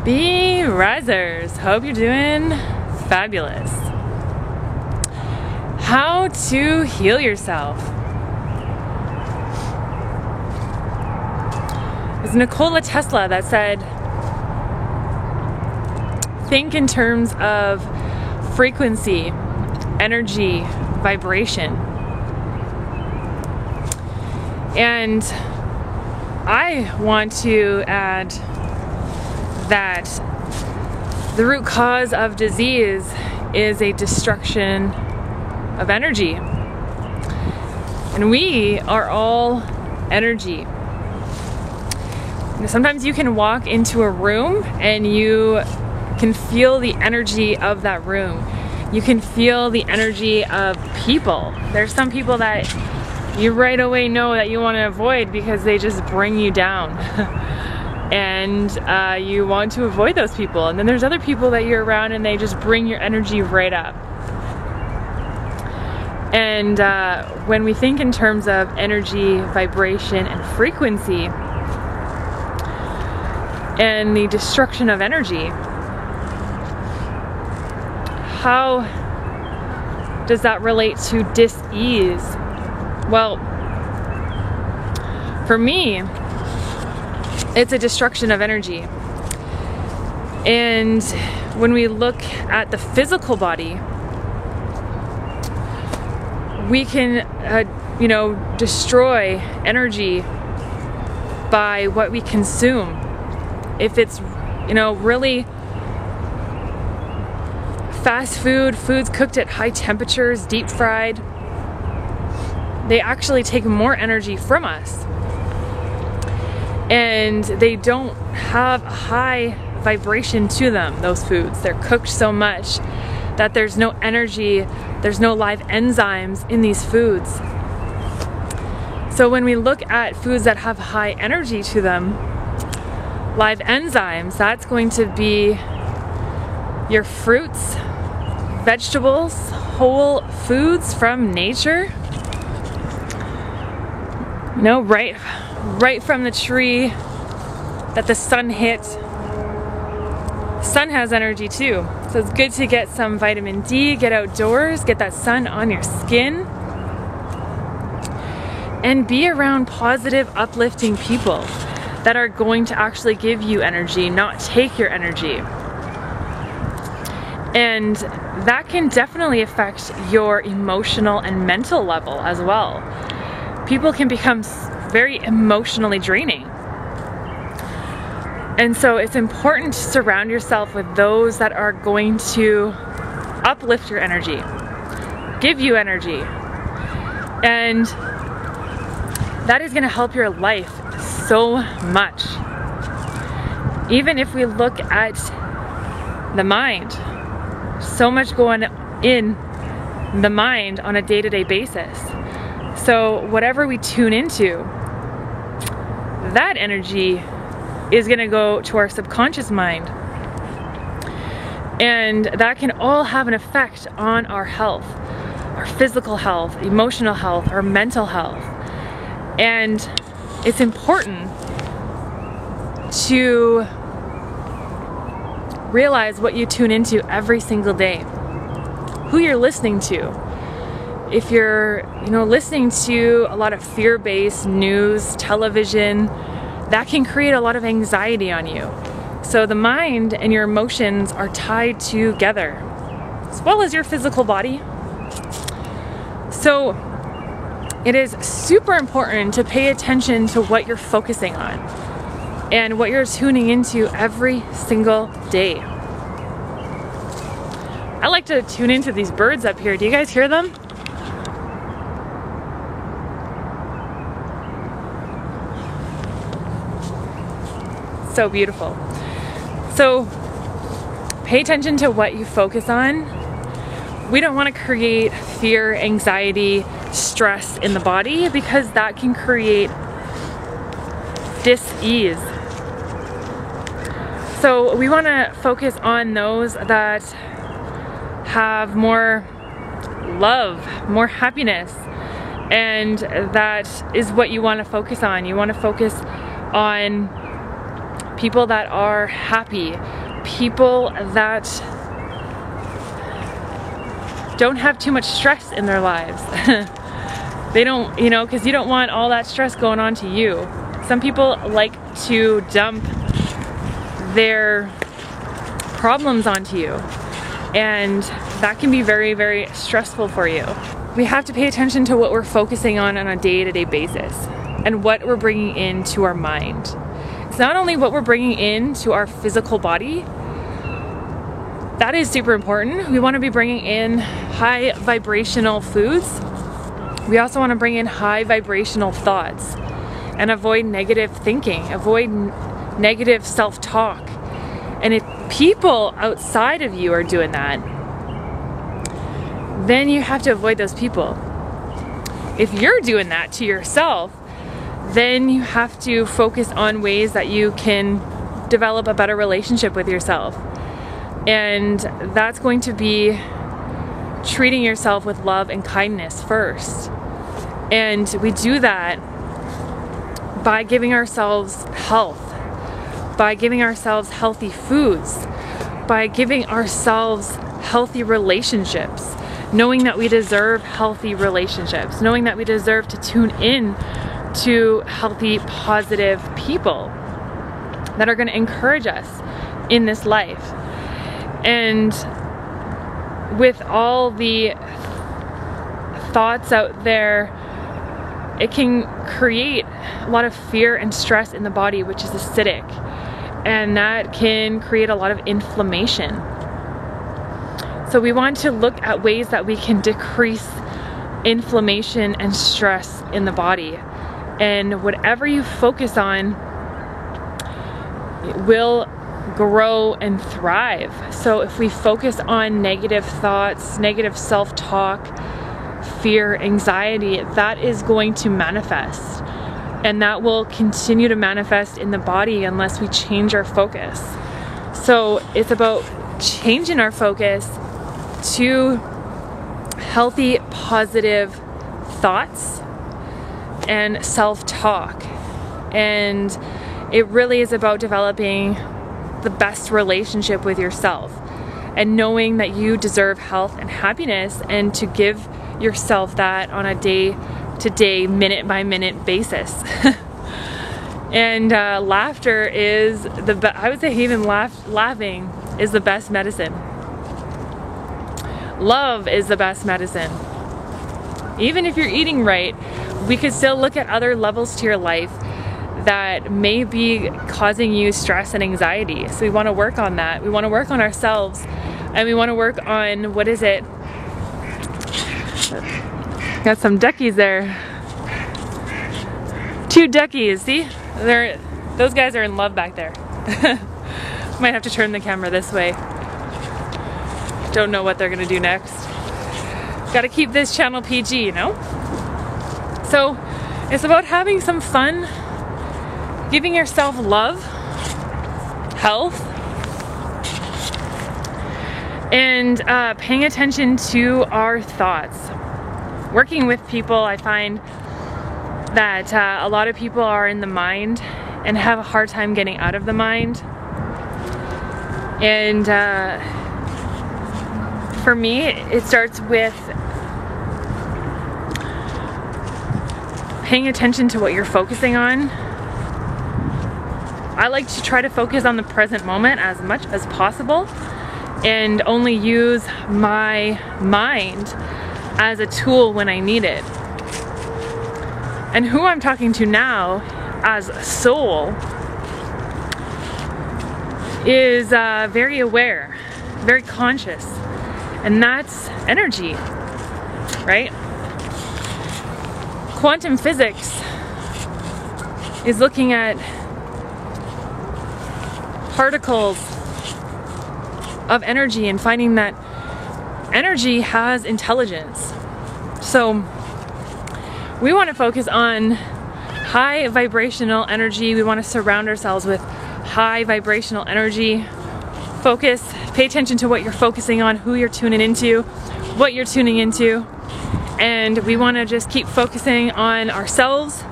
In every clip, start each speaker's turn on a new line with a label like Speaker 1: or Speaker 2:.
Speaker 1: Be risers. Hope you're doing fabulous. How to heal yourself. It's Nikola Tesla that said, think in terms of frequency, energy, vibration. And I want to add that the root cause of disease is a destruction of energy. And we are all energy. Sometimes you can walk into a room and you can feel the energy of that room. You can feel the energy of people. There's some people that you right away know that you want to avoid because they just bring you down. And you want to avoid those people. And then there's other people that you're around and they just bring your energy right up. And when we think in terms of energy, vibration, and frequency, and the destruction of energy, how does that relate to dis-ease? Well, for me, it's a destruction of energy. And when we look at the physical body, we can, destroy energy by what we consume. If it's, really fast food, foods cooked at high temperatures, deep fried, they actually take more energy from us. And they don't have a high vibration to them, those foods. They're cooked so much that there's no energy, there's no live enzymes in these foods. So when we look at foods that have high energy to them, live enzymes, that's going to be your fruits, vegetables, whole foods from nature. Right from the tree that the sun hit. Sun has energy too. So it's good to get some vitamin D, get outdoors, get that sun on your skin. And be around positive, uplifting people that are going to actually give you energy, not take your energy. And that can definitely affect your emotional and mental level as well. People can become very emotionally draining. And so it's important to surround yourself with those that are going to uplift your energy, give you energy. And that is going to help your life so much. Even if we look at the mind, so much going in the mind on a day-to-day basis. So whatever we tune into, that energy is going to go to our subconscious mind. And that can all have an effect on our health, our physical health, emotional health, our mental health. And it's important to realize what you tune into every single day, who you're listening to. If you're, listening to a lot of fear-based news, television, that can create a lot of anxiety on you. So the mind and your emotions are tied together, as well as your physical body. So it is super important to pay attention to what you're focusing on and what you're tuning into every single day. I like to tune into these birds up here. Do you guys hear them? So beautiful. So pay attention to what you focus on. We don't want to create fear, anxiety, stress in the body because that can create dis-ease. So we want to focus on those that have more love, more happiness, and that is what you want to focus on. You want to focus on people that are happy, people that don't have too much stress in their lives. They don't, because you don't want all that stress going on to you. Some people like to dump their problems onto you, and that can be very, very stressful for you. We have to pay attention to what we're focusing on a day-to-day basis and what we're bringing into our mind. It's not only what we're bringing into our physical body. That is super important. We want to be bringing in high vibrational foods. We also want to bring in high vibrational thoughts and avoid negative thinking, avoid negative self-talk. And if people outside of you are doing that, then you have to avoid those people. If you're doing that to yourself, then you have to focus on ways that you can develop a better relationship with yourself. And that's going to be treating yourself with love and kindness first. And we do that by giving ourselves health, by giving ourselves healthy foods, by giving ourselves healthy relationships, knowing that we deserve healthy relationships, knowing that we deserve to tune in to healthy, positive people that are going to encourage us in this life. And with all the thoughts out there, it can create a lot of fear and stress in the body, which is acidic, and that can create a lot of inflammation. So we want to look at ways that we can decrease inflammation and stress in the body. And whatever you focus on will grow and thrive. So if we focus on negative thoughts, negative self-talk, fear, anxiety, that is going to manifest. And that will continue to manifest in the body unless we change our focus. So it's about changing our focus to healthy, positive thoughts and self-talk. And it really is about developing the best relationship with yourself and knowing that you deserve health and happiness, and to give yourself that on a day-to-day, minute-by-minute basis. And laughter is I would say even laughing is the best medicine. Love is the best medicine. Even if you're eating right, we could still look at other levels to your life that may be causing you stress and anxiety. So we want to work on that. We want to work on ourselves, and we want to work on, what is it? Got some duckies there. 2 duckies, see? Those guys are in love back there. Might have to turn the camera this way. Don't know what they're gonna do next. Gotta keep this channel PG, you know? So it's about having some fun, giving yourself love, health, and paying attention to our thoughts. Working with people, I find that a lot of people are in the mind and have a hard time getting out of the mind. And for me, it starts with paying attention to what you're focusing on. I like to try to focus on the present moment as much as possible and only use my mind as a tool when I need it. And who I'm talking to now as a soul is very aware, very conscious, and that's energy, right? Quantum physics is looking at particles of energy and finding that energy has intelligence. So we want to focus on high vibrational energy. We want to surround ourselves with high vibrational energy. Focus, pay attention to what you're focusing on, who you're tuning into, what you're tuning into. And we want to just keep focusing on ourselves,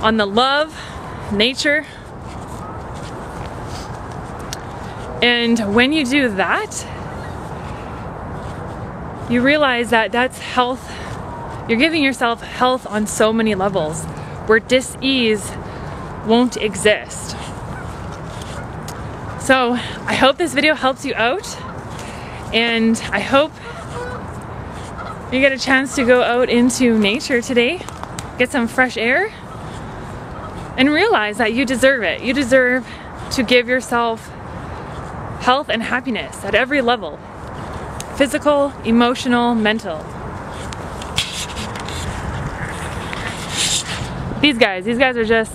Speaker 1: on the love, nature, And when you do that, you realize that that's health. You're giving yourself health on so many levels where dis-ease won't exist. So I hope this video helps you out, and I hope you get a chance to go out into nature today, get some fresh air, and realize that you deserve it. You deserve to give yourself health and happiness at every level. Physical, emotional, mental. These guys are just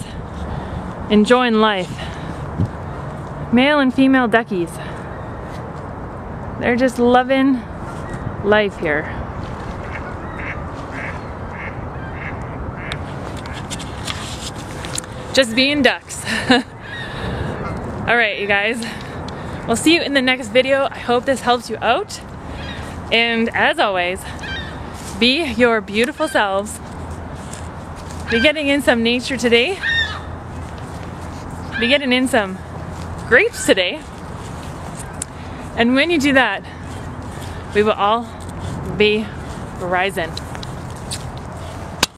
Speaker 1: enjoying life. Male and female duckies. They're just loving life here. Just being ducks. Alright, you guys. We'll see you in the next video. I hope this helps you out. And as always, be your beautiful selves. Be getting in some nature today. Be getting in some grapes today. And when you do that, we will all be rising.